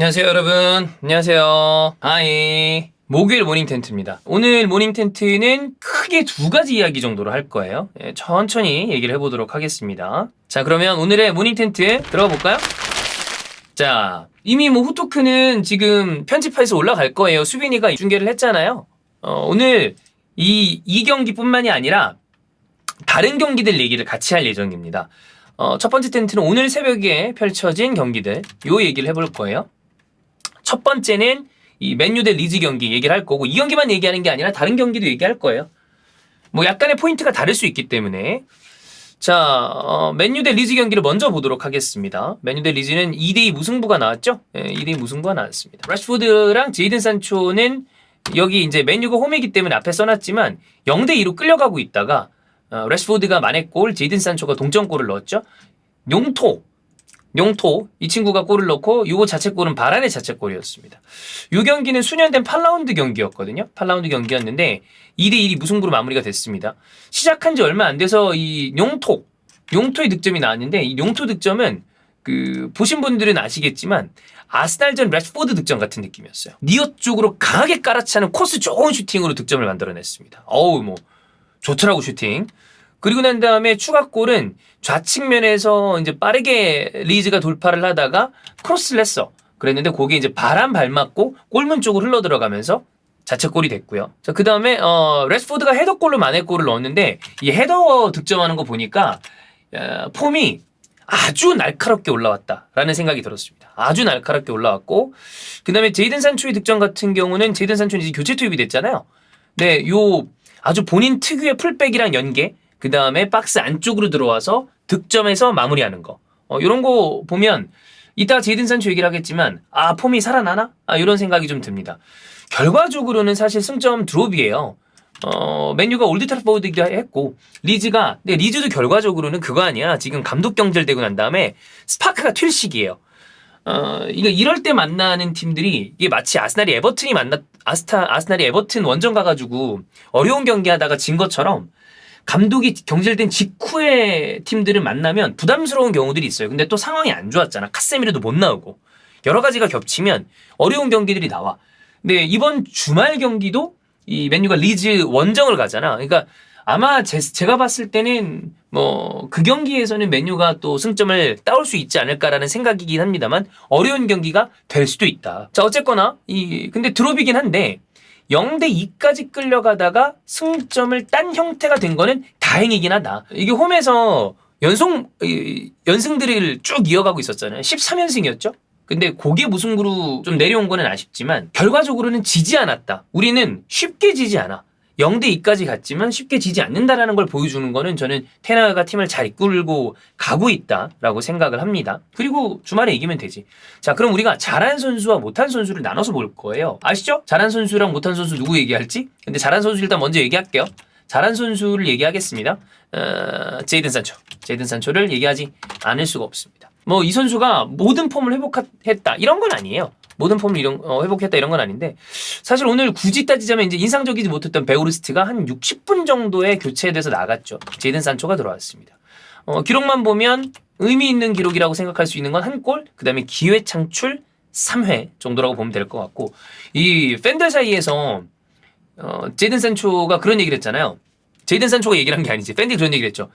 안녕하세요 여러분. 안녕하세요. 하이. 목요일 모닝 텐트입니다. 오늘 모닝 텐트는 크게 두 가지 이야기 정도로 할 거예요. 천천히 얘기를 해보도록 하겠습니다. 자, 그러면 오늘의 모닝 텐트 들어가 볼까요? 자, 이미 후토크는 지금 편집해서 올라갈 거예요. 수빈이가 중계를 했잖아요. 오늘 이 경기뿐만이 아니라 다른 경기들 얘기를 같이 할 예정입니다. 첫 번째 텐트는 오늘 새벽에 펼쳐진 경기들 요 얘기를 해볼 거예요. 첫 번째는 이 맨유 대 리즈 경기 얘기를 할 거고, 이 경기만 얘기하는 게 아니라 다른 경기도 얘기할 거예요. 뭐 약간의 포인트가 다를 수 있기 때문에. 자, 맨유 대 리즈 경기를 먼저 보도록 하겠습니다. 맨유 대 리즈는 2대2 무승부가 나왔죠? 2대2 무승부가 나왔습니다. 라시포드랑 제이든 산초는 여기 이제 맨유가 홈이기 때문에 앞에 써놨지만 0대2로 끌려가고 있다가 라시포드가 만회골, 제이든 산초가 동점골을 넣었죠. 용토 이 친구가 골을 넣고 요거 자책골은 바란의 자책골이었습니다. 요 경기는 수년된 8라운드 경기였거든요. 8라운드 경기였는데 2대1이 무승부로 마무리가 됐습니다. 시작한 지 얼마 안 돼서 이 용토의 득점이 나왔는데, 이 용토 득점은 보신 분들은 아시겠지만 아스날전 래시포드 득점 같은 느낌이었어요. 니어 쪽으로 강하게 깔아차는 코스 좋은 슈팅으로 득점을 만들어냈습니다. 뭐 좋더라고 슈팅. 그리고 난 다음에 추가골은 좌측면에서 이제 빠르게 리즈가 돌파를 하다가 크로스를 했어. 그랬는데 거기에 이제 바람 발맞고 골문 쪽으로 흘러 들어가면서 자책골이 됐고요. 자, 그 다음에 래시포드가 헤더골로 만회골을 넣었는데, 이 헤더 득점하는 거 보니까 폼이 아주 날카롭게 올라왔다라는 생각이 들었습니다. 아주 날카롭게 올라왔고, 그 다음에 제이든 산초의 득점 같은 경우는 제이든 산초는 이제 교체 투입이 됐잖아요. 네, 요 아주 본인 특유의 풀백이랑 연계, 그 다음에 박스 안쪽으로 들어와서 득점해서 마무리하는 거. 이런 거 보면 이따가 제이든 산초 얘기를 하겠지만 폼이 살아나나? 이런 생각이 좀 듭니다. 결과적으로는 사실 승점 드롭이에요. 맨유가 올드트래포드이기도 했고 리즈도 결과적으로는 그거 아니야. 지금 감독 경질되고 난 다음에 스파크가 튈 시기예요. 이럴 때 만나는 팀들이 이게 마치 아스날이 에버튼 원정 가가지고 어려운 경기 하다가 진 것처럼 감독이 경질된 직후에 팀들을 만나면 부담스러운 경우들이 있어요. 근데 또 상황이 안 좋았잖아. 카세미르도 못 나오고 여러 가지가 겹치면 어려운 경기들이 나와. 근데 이번 주말 경기도 이 맨유가 리즈 원정을 가잖아. 그러니까 아마 제가 봤을 때는 그 경기에서는 맨유가 또 승점을 따올 수 있지 않을까라는 생각이긴 합니다만 어려운 경기가 될 수도 있다. 자, 어쨌거나 근데 드롭이긴 한데 0대2까지 끌려가다가 승점을 딴 형태가 된 거는 다행이긴 하다. 이게 홈에서 연승들을 쭉 이어가고 있었잖아요. 13연승이었죠? 근데 그게 무승부로 좀 내려온 거는 아쉽지만 결과적으로는 지지 않았다. 우리는 쉽게 지지 않아. 0대2까지 갔지만 쉽게 지지 않는다라는 걸 보여주는 거는 저는 테나가 팀을 잘 이끌고 가고 있다라고 생각을 합니다. 그리고 주말에 이기면 되지. 자, 그럼 우리가 잘한 선수와 못한 선수를 나눠서 볼 거예요. 아시죠? 잘한 선수랑 못한 선수 누구 얘기할지? 근데 잘한 선수 일단 먼저 얘기할게요. 잘한 선수를 얘기하겠습니다. 제이든 산초를 얘기하지 않을 수가 없습니다. 이 선수가 모든 폼을 회복했다 이런 건 아니에요. 모든 폼을 회복했다 이런 건 아닌데, 사실 오늘 굳이 따지자면 이제 인상적이지 못했던 베오르스트가 한 60분 정도에 교체돼서 나갔죠. 제이든 산초가 들어왔습니다. 기록만 보면 의미 있는 기록이라고 생각할 수 있는 건 한 골, 그 다음에 기회 창출 3회 정도라고 보면 될 것 같고, 이 팬들 사이에서 제이든 산초가 그런 얘기를 했잖아요. 제이든 산초가 얘기를 한 게 아니지. 팬들이 그런 얘기를 했죠.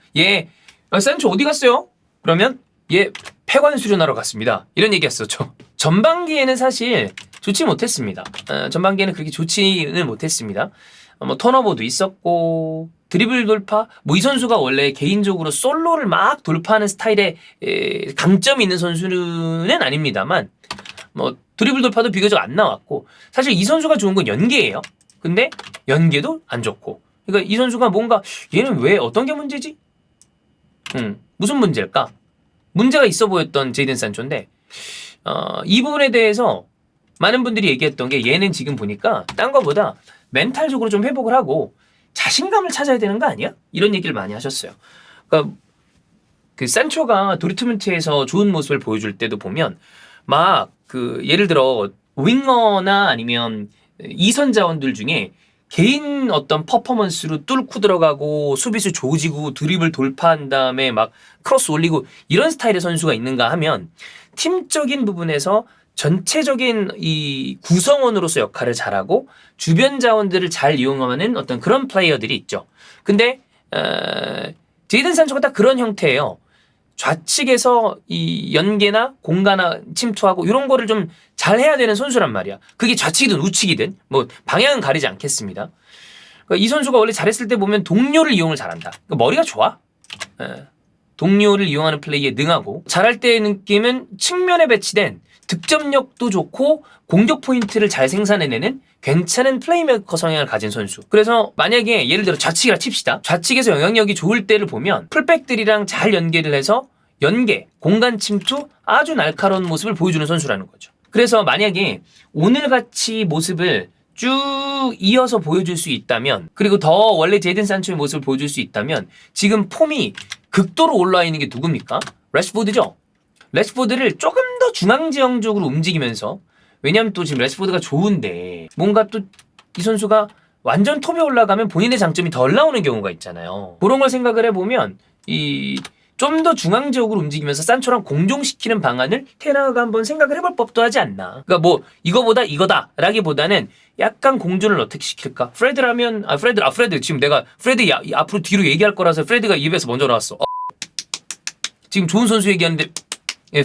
산초 어디 갔어요? 그러면 폐관 수련하러 갔습니다. 이런 얘기 했었죠. 전반기에는 사실 좋지 못했습니다. 전반기에는 그렇게 좋지는 못했습니다. 턴오버도 있었고, 드리블 돌파, 이 선수가 원래 개인적으로 솔로를 막 돌파하는 스타일의 강점이 있는 선수는 아닙니다만, 드리블 돌파도 비교적 안 나왔고, 사실 이 선수가 좋은 건 연계예요. 근데 연계도 안 좋고, 그러니까 이 선수가 뭔가 얘는 왜 어떤 게 문제지? 무슨 문제일까? 문제가 있어 보였던 제이든 산초인데, 이 부분에 대해서 많은 분들이 얘기했던 게, 얘는 지금 보니까 딴 거보다 멘탈적으로 좀 회복을 하고 자신감을 찾아야 되는 거 아니야? 이런 얘기를 많이 하셨어요. 그러니까 산초가 도르트문트에서 좋은 모습을 보여줄 때도 보면 예를 들어 윙어나 아니면 2선 자원들 중에 개인 어떤 퍼포먼스로 뚫고 들어가고 수비수 조지고 드리블 돌파한 다음에 막 크로스 올리고 이런 스타일의 선수가 있는가 하면 팀적인 부분에서 전체적인 이 구성원으로서 역할을 잘하고 주변 자원들을 잘 이용하는 어떤 그런 플레이어들이 있죠. 근데 제이든 산초가 딱 그런 형태예요. 좌측에서 이 연계나 공간 침투하고 이런 거를 좀 잘해야 되는 선수란 말이야. 그게 좌측이든 우측이든 뭐 방향은 가리지 않겠습니다. 그러니까 이 선수가 원래 잘했을 때 보면 동료를 이용을 잘한다. 그러니까 머리가 좋아. 동료를 이용하는 플레이에 능하고 잘할 때의 느낌은 측면에 배치된 득점력도 좋고 공격 포인트를 잘 생산해내는 괜찮은 플레이메이커 성향을 가진 선수. 그래서 만약에 예를 들어 좌측이라 칩시다. 좌측에서 영향력이 좋을 때를 보면 풀백들이랑 잘 연계를 해서 연계, 공간 침투 아주 날카로운 모습을 보여주는 선수라는 거죠. 그래서 만약에 오늘같이 모습을 쭉 이어서 보여줄 수 있다면, 그리고 더 원래 제이든 산초의 모습을 보여줄 수 있다면 지금 폼이 극도로 올라와 있는 게 누굽니까? 래시포드죠. 래시포드를 조금 더 중앙지형적으로 움직이면서, 왜냐하면 또 지금 래시포드가 좋은데 뭔가 또 이 선수가 완전 톱에 올라가면 본인의 장점이 덜 나오는 경우가 있잖아요. 그런 걸 생각을 해보면 좀 더 중앙지역으로 움직이면서 산초랑 공존시키는 방안을 테나가 한번 생각을 해볼 법도 하지 않나. 그러니까 뭐 이거보다 이거다 라기보다는 약간 공존을 어떻게 시킬까? 프레드라면 프레드 지금 내가 프레드 앞으로 뒤로 얘기할 거라서 프레드가 입에서 먼저 나왔어. 지금 좋은 선수 얘기하는데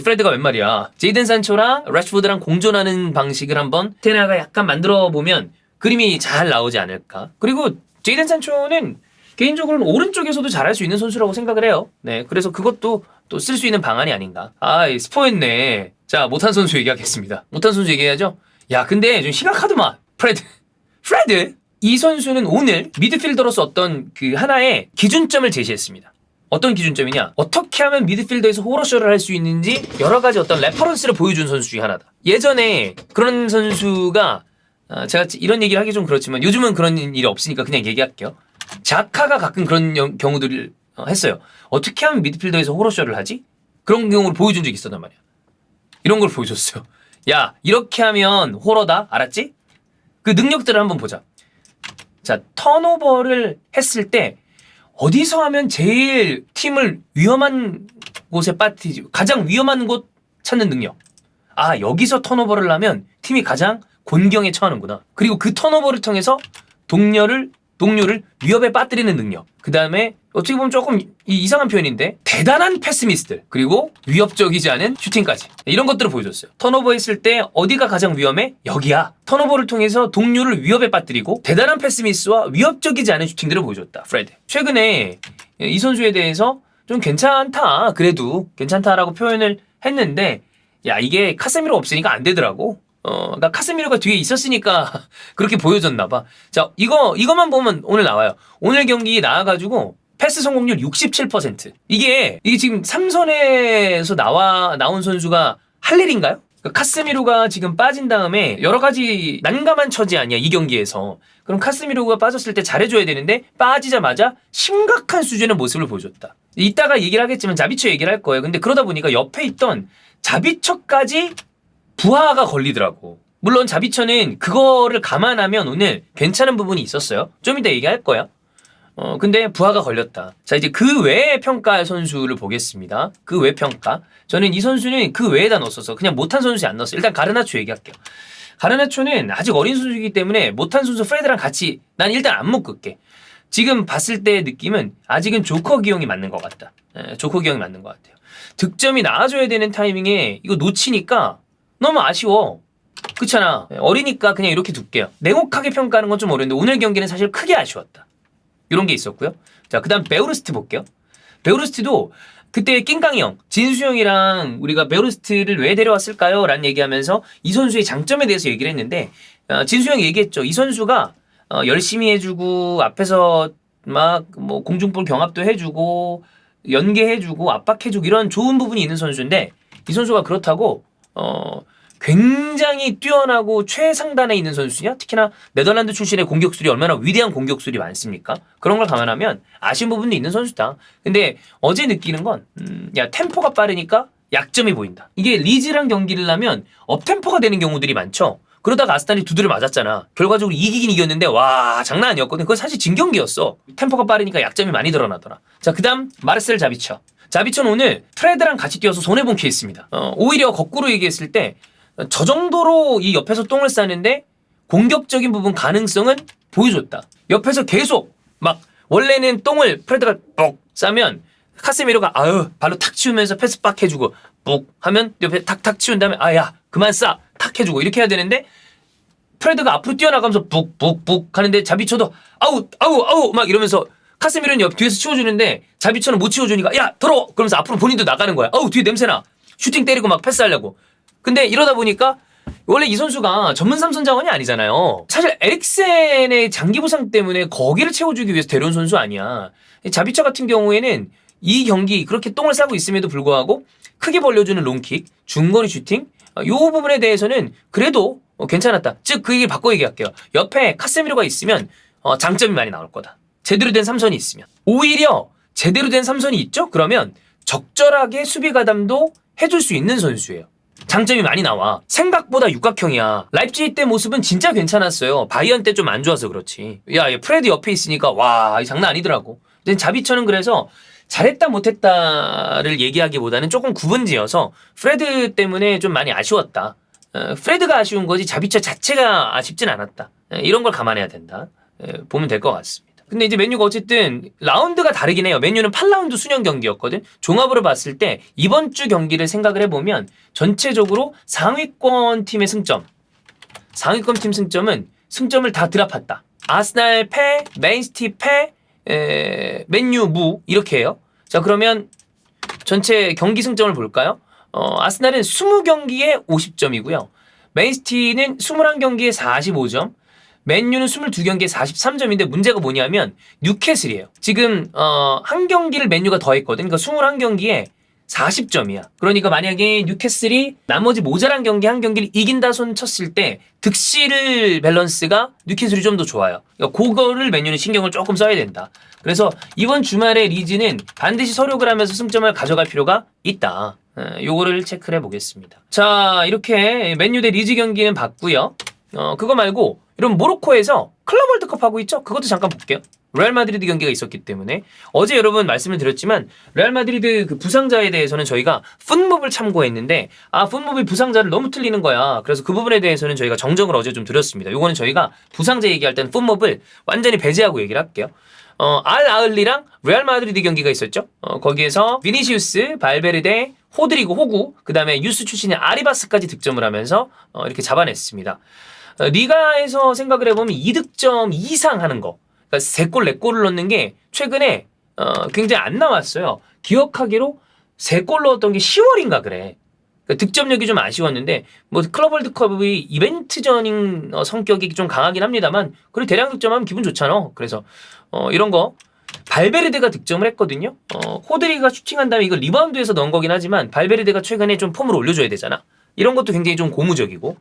프레드가 웬 말이야. 제이든 산초랑 래시포드랑 공존하는 방식을 한번 테나가 약간 만들어 보면 그림이 잘 나오지 않을까. 그리고 제이든 산초는 개인적으로는 오른쪽에서도 잘할 수 있는 선수라고 생각을 해요. 네, 그래서 그것도 또 쓸 수 있는 방안이 아닌가. 스포했네. 자, 못한 선수 얘기하겠습니다. 못한 선수 얘기해야죠. 야, 근데 좀 심각하더만. 프레드. 이 선수는 오늘 미드필더로서 어떤 그 하나의 기준점을 제시했습니다. 어떤 기준점이냐? 어떻게 하면 미드필더에서 호러쇼를 할 수 있는지 여러 가지 어떤 레퍼런스를 보여준 선수 중에 하나다. 예전에 그런 선수가 제가 이런 얘기를 하기 좀 그렇지만 요즘은 그런 일이 없으니까 그냥 얘기할게요. 자카가 가끔 그런 경우들을 했어요. 어떻게 하면 미드필더에서 호러쇼를 하지? 그런 경우를 보여준 적이 있었단 말이야. 이런 걸 보여줬어요. 야, 이렇게 하면 호러다. 알았지? 그 능력들을 한번 보자. 자, 턴오버를 했을 때 어디서 하면 제일 팀을 위험한 곳에 빠뜨리지? 가장 위험한 곳 찾는 능력. 여기서 턴오버를 하면 팀이 가장 곤경에 처하는구나. 그리고 그 턴오버를 통해서 동료를 위협에 빠뜨리는 능력. 그 다음에 어떻게 보면 조금 이상한 표현인데 대단한 패스미스들, 그리고 위협적이지 않은 슈팅까지, 이런 것들을 보여줬어요. 턴오버 했을 때 어디가 가장 위험해? 여기야. 턴오버를 통해서 동료를 위협에 빠뜨리고 대단한 패스미스와 위협적이지 않은 슈팅들을 보여줬다. 프레드. 최근에 이 선수에 대해서 좀 괜찮다, 그래도 괜찮다라고 표현을 했는데, 야, 이게 카세미로 없으니까 안 되더라고. 그러니까 카세미로가 뒤에 있었으니까 그렇게 보여줬나봐. 자, 이거만 보면 오늘 나와요. 오늘 경기 나와가지고 패스 성공률 67%. 이게 지금 3선에서 나온 선수가 할 일인가요? 그러니까 카세미로가 지금 빠진 다음에 여러 가지 난감한 처지 아니야, 이 경기에서. 그럼 카세미로가 빠졌을 때 잘해줘야 되는데 빠지자마자 심각한 수준의 모습을 보여줬다. 이따가 얘기를 하겠지만 자비처 얘기를 할 거예요. 근데 그러다 보니까 옆에 있던 자비처까지 부하가 걸리더라고. 물론 자비처는 그거를 감안하면 오늘 괜찮은 부분이 있었어요. 좀 이따 얘기할 거야. 근데 부하가 걸렸다. 자, 이제 그 외의 평가할 선수를 보겠습니다. 그 외 평가. 저는 이 선수는 그 외에다 넣었어서 그냥 못한 선수에 안 넣었어요. 일단 가르나초 얘기할게요. 가르나초는 아직 어린 선수이기 때문에 못한 선수 프레드랑 같이 난 일단 안 묶을게. 지금 봤을 때의 느낌은 아직은 조커 기용이 맞는 것 같다. 조커 기용이 맞는 것 같아요. 득점이 나와줘야 되는 타이밍에 이거 놓치니까 너무 아쉬워. 그렇잖아. 어리니까 그냥 이렇게 둘게요. 냉혹하게 평가하는 건 좀 어려운데 오늘 경기는 사실 크게 아쉬웠다. 이런 게 있었고요. 자, 그 다음 베우르스트 볼게요. 베우르스트도 그때 낑깡이 형, 진수 형이랑 우리가 베우르스트를 왜 데려왔을까요? 라는 얘기하면서 이 선수의 장점에 대해서 얘기를 했는데, 진수 형이 얘기했죠. 이 선수가 열심히 해주고 앞에서 막 뭐 공중볼 경합도 해주고 연계해주고 압박해주고 이런 좋은 부분이 있는 선수인데, 이 선수가 그렇다고 굉장히 뛰어나고 최상단에 있는 선수냐? 특히나 네덜란드 출신의 공격술이 얼마나 위대한 공격술이 많습니까? 그런 걸 감안하면 아쉬운 부분도 있는 선수다. 근데 어제 느끼는 건 템포가 빠르니까 약점이 보인다. 이게 리즈랑 경기를 하면 업템포가 되는 경우들이 많죠. 그러다가 아스탄이 두드려 맞았잖아. 결과적으로 이기긴 이겼는데 와, 장난 아니었거든. 그건 사실 진 경기였어. 템포가 빠르니까 약점이 많이 드러나더라. 자, 그 다음 마르셀 자비처는 오늘 프레드랑 같이 뛰어서 손해본 케이스입니다. 오히려 거꾸로 얘기했을 때 저 정도로 이 옆에서 똥을 싸는데 공격적인 부분 가능성은 보여줬다. 옆에서 계속 막 원래는 똥을 프레드가 뻑 싸면 카세미로가 아유 발로 탁 치우면서 패스 빡 해주고 뻑 하면 옆에 탁탁 치운 다음에 아야 그만 싸 탁 해주고 이렇게 해야 되는데 프레드가 앞으로 뛰어나가면서 북북북 하는데 자비쳐도 아우 막 이러면서 카세미로는 옆 뒤에서 치워주는데 자비쳐는 못 치워주니까 야 더러워 그러면서 앞으로 본인도 나가는 거야. 아우 뒤에 냄새나 슈팅 때리고 막 패스하려고. 근데 이러다 보니까 원래 이 선수가 전문 삼선 자원이 아니잖아요. 사실 에릭센의 장기 부상 때문에 거기를 채워주기 위해서 데려온 선수 아니야. 자비처 같은 경우에는 이 경기 그렇게 똥을 싸고 있음에도 불구하고 크게 벌려주는 롱킥, 중거리 슈팅 이 부분에 대해서는 그래도 괜찮았다. 즉 그 얘기를 바꿔 얘기할게요. 옆에 카세미로가 있으면 장점이 많이 나올 거다. 제대로 된 삼선이 있으면. 오히려 제대로 된 삼선이 있죠? 그러면 적절하게 수비 가담도 해줄 수 있는 선수예요. 장점이 많이 나와. 생각보다 육각형이야. 라입지히 때 모습은 진짜 괜찮았어요. 바이언 때 좀 안 좋아서 그렇지. 야, 프레드 옆에 있으니까 와, 장난 아니더라고. 근데 자비처는 그래서 잘했다 못했다를 얘기하기보다는 조금 구분지어서 프레드 때문에 좀 많이 아쉬웠다. 프레드가 아쉬운 거지 자비처 자체가 아쉽진 않았다. 이런 걸 감안해야 된다. 보면 될 것 같습니다. 근데 이제 맨유가 어쨌든 라운드가 다르긴 해요. 맨유는 8라운드 수년 경기였거든. 종합으로 봤을 때 이번 주 경기를 생각을 해보면 전체적으로 상위권 팀의 승점, 상위권 팀 승점을 다 드랍했다. 아스날 패, 맨시티 패, 맨유 무 이렇게 해요. 자 그러면 전체 경기 승점을 볼까요? 아스날은 20경기에 50점이고요. 맨시티는 21경기에 45점. 맨유는 22경기에 43점인데 문제가 뭐냐면 뉴캐슬이에요. 지금 한 경기를 맨유가 더 했거든. 그러니까 21경기에 40점이야. 그러니까 만약에 뉴캐슬이 나머지 모자란 경기 한 경기를 이긴다 손 쳤을 때 득실 밸런스가 뉴캐슬이 좀 더 좋아요. 그러니까 그거를 맨유는 신경을 조금 써야 된다. 그래서 이번 주말에 리즈는 반드시 서력을 하면서 승점을 가져갈 필요가 있다. 요거를 체크를 해보겠습니다. 자 이렇게 맨유 대 리즈 경기는 봤고요. 그거 말고 이런 모로코에서 클럽 월드컵 하고 있죠? 그것도 잠깐 볼게요. 레알 마드리드 경기가 있었기 때문에 어제 여러분 말씀을 드렸지만 레알 마드리드 그 부상자에 대해서는 저희가 풋몹을 참고했는데 풋몹이 부상자를 너무 틀리는 거야. 그래서 그 부분에 대해서는 저희가 정정을 어제 좀 드렸습니다. 요거는 저희가 부상자 얘기할 때는 풋몹을 완전히 배제하고 얘기를 할게요. 알 아흘리랑 레알 마드리드 경기가 있었죠. 거기에서 비니시우스, 발베르데, 호드리고, 호구, 그 다음에 유스 출신의 아리바스까지 득점을 하면서 이렇게 잡아냈습니다. 리가에서 생각을 해보면 2득점 이상 하는 거, 그러니까 3골, 4골을 넣는 게 최근에 굉장히 안 나왔어요. 기억하기로 3골 넣었던 게 10월인가 그래. 그러니까 득점력이 좀 아쉬웠는데 뭐 클럽 월드컵의 이벤트전인 성격이 좀 강하긴 합니다만 그리고 대량 득점하면 기분 좋잖아. 그래서 이런 거 발베르데가 득점을 했거든요. 호드리가 슈팅한 다음에 이거 리바운드에서 넣은 거긴 하지만 발베르데가 최근에 좀 폼을 올려줘야 되잖아. 이런 것도 굉장히 좀 고무적이고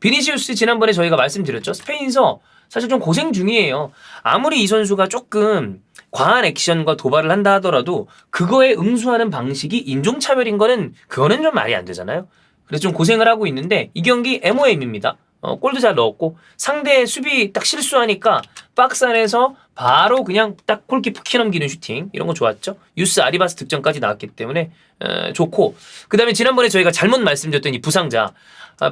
비니시우스 지난번에 저희가 말씀드렸죠. 스페인서 사실 좀 고생 중이에요. 아무리 이 선수가 조금 과한 액션과 도발을 한다 하더라도 그거에 응수하는 방식이 인종차별인 거는 그거는 좀 말이 안 되잖아요. 그래서 좀 고생을 하고 있는데 이 경기 MOM입니다. 골도 잘 넣었고 상대 수비 딱 실수하니까 박스 안에서 바로 그냥 딱 골키퍼 키 넘기는 슈팅 이런 거 좋았죠. 유스 아리바스 득점까지 나왔기 때문에 좋고 그 다음에 지난번에 저희가 잘못 말씀드렸던 이 부상자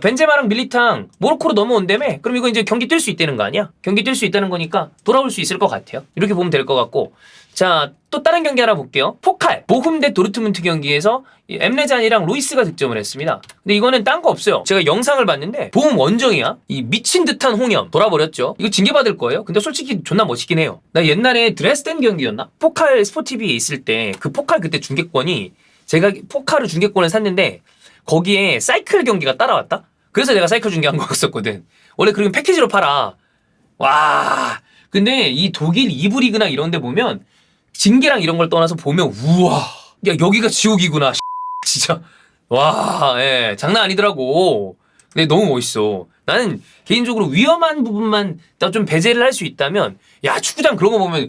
벤제마랑 밀리탕 모로코로 넘어온다며 그럼 이거 이제 경기 뛸 수 있다는 거 아니야? 경기 뛸 수 있다는 거니까 돌아올 수 있을 것 같아요. 이렇게 보면 될 것 같고 자 또 다른 경기 하나 볼게요. 포칼 보훔 대 도르트문트 경기에서 엠레잔이랑 로이스가 득점을 했습니다. 근데 이거는 딴 거 없어요. 제가 영상을 봤는데 보훔 원정이야. 이 미친 듯한 홍염 돌아버렸죠. 이거 징계받을 거예요. 근데 솔직히 존나 멋있긴 해요. 나 옛날에 드레스덴 경기였나? 포칼 스포티비에 있을 때 그 포칼 그때 중계권이 제가 포칼을 중계권을 샀는데 거기에 사이클 경기가 따라왔다? 그래서 내가 사이클 중계한 거였었거든. 원래 그러면 패키지로 팔아. 와. 근데 이 독일 2부 리그나 이런 데 보면 징계랑 이런 걸 떠나서 보면 우와. 야 여기가 지옥이구나. 진짜. 와. 예. 장난 아니더라고. 근데 너무 멋있어. 나는 개인적으로 위험한 부분만 좀 배제를 할 수 있다면 야 축구장 그런 거 보면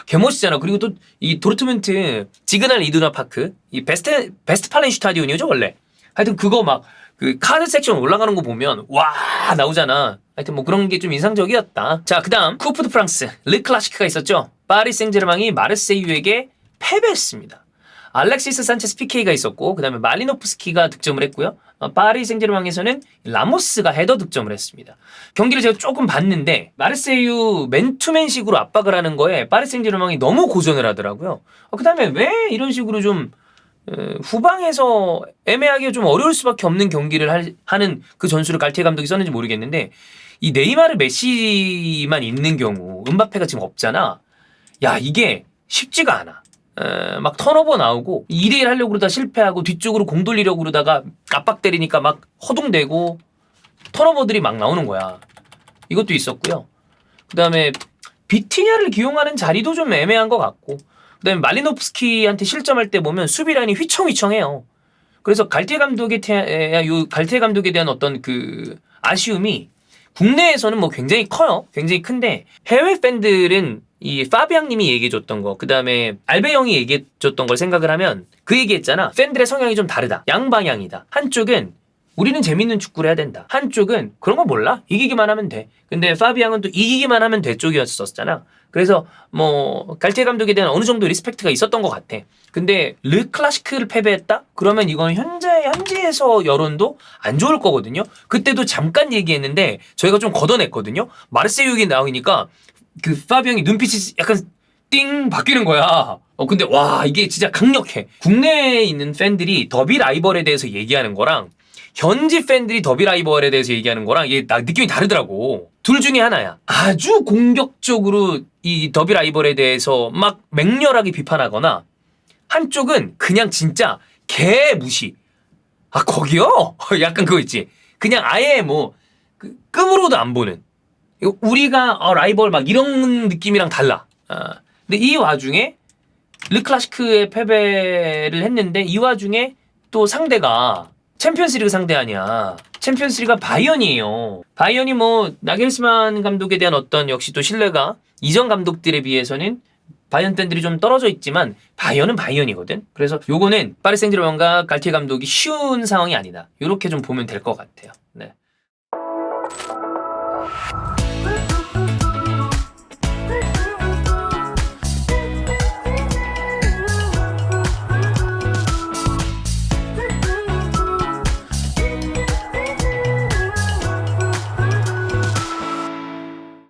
개멋있잖아. 그리고 또 이 도르트문트 지그날 이두나 파크 이 베스트팔렌 슈타디온이죠 원래. 하여튼 그거 막 그 카드 섹션 올라가는 거 보면 와 나오잖아. 하여튼 뭐 그런 게 좀 인상적이었다. 자 그다음 쿠프 드 프랑스 르 클라시크가 있었죠. 파리 생제르맹이 마르세유에게 패배했습니다. 알렉시스 산체스 피케이가 있었고 그다음에 말리노프스키가 득점을 했고요. 파리 생제르맹에서는 라모스가 헤더 득점을 했습니다. 경기를 제가 조금 봤는데 마르세유 맨투맨식으로 압박을 하는 거에 파리 생제르맹이 너무 고전을 하더라고요. 그다음에 왜 이런 식으로 좀 후방에서 애매하게 좀 어려울 수밖에 없는 경기를 하는 그 전술을 갈티에 감독이 썼는지 모르겠는데 이 네이마르 메시만 있는 경우 음바페가 지금 없잖아. 야 이게 쉽지가 않아. 막 턴오버 나오고 2대1 하려고 그러다 실패하고 뒤쪽으로 공 돌리려고 그러다가 압박 때리니까 막 허둥대고 턴오버들이 막 나오는 거야. 이것도 있었고요. 그 다음에 비티냐를 기용하는 자리도 좀 애매한 것 같고 그 다음에 말리노프스키한테 실점할 때 보면 수비라인이 휘청휘청해요. 그래서 갈티에 감독에 대한 어떤 그 아쉬움이 국내에서는 뭐 굉장히 커요. 굉장히 큰데 해외 팬들은 이 파비앙님이 얘기해줬던 거, 그 다음에 알베 형이 얘기해줬던 걸 생각을 하면 그 얘기했잖아. 팬들의 성향이 좀 다르다. 양방향이다. 한쪽은 우리는 재밌는 축구를 해야 된다. 한쪽은 그런 거 몰라. 이기기만 하면 돼. 근데 파비앙은 또 이기기만 하면 돼 쪽이었었잖아. 그래서 뭐 갈티에 감독에 대한 어느 정도 리스펙트가 있었던 것 같아. 근데 르클라시크를 패배했다? 그러면 이건 현지에서 여론도 안 좋을 거거든요. 그때도 잠깐 얘기했는데 저희가 좀 걷어냈거든요. 마르세유 얘기 나오니까 그 파비앙이 눈빛이 약간 띵 바뀌는 거야. 근데 와 이게 진짜 강력해. 국내에 있는 팬들이 더비 라이벌에 대해서 얘기하는 거랑 현지 팬들이 더비 라이벌에 대해서 얘기하는 거랑 이게 느낌이 다르더라고. 둘 중에 하나야. 아주 공격적으로 이 더비 라이벌에 대해서 막 맹렬하게 비판하거나 한쪽은 그냥 진짜 개 무시. 아 거기요? 약간 그거 있지. 그냥 아예 뭐 끔으로도 안 보는. 우리가 라이벌 막 이런 느낌이랑 달라. 근데 이 와중에 르클라시크의 패배를 했는데 이 와중에 또 상대가 챔피언스리그 상대 아니야. 챔피언스리그가 바이언이에요. 바이언이 뭐 나겔스만 감독에 대한 어떤 역시 또 신뢰가 이전 감독들에 비해서는 바이언 팬들이 좀 떨어져 있지만 바이언은 바이언이거든. 그래서 요거는 파리 생제르맹과 갈티에 감독이 쉬운 상황이 아니다. 이렇게 좀 보면 될 것 같아요. 네.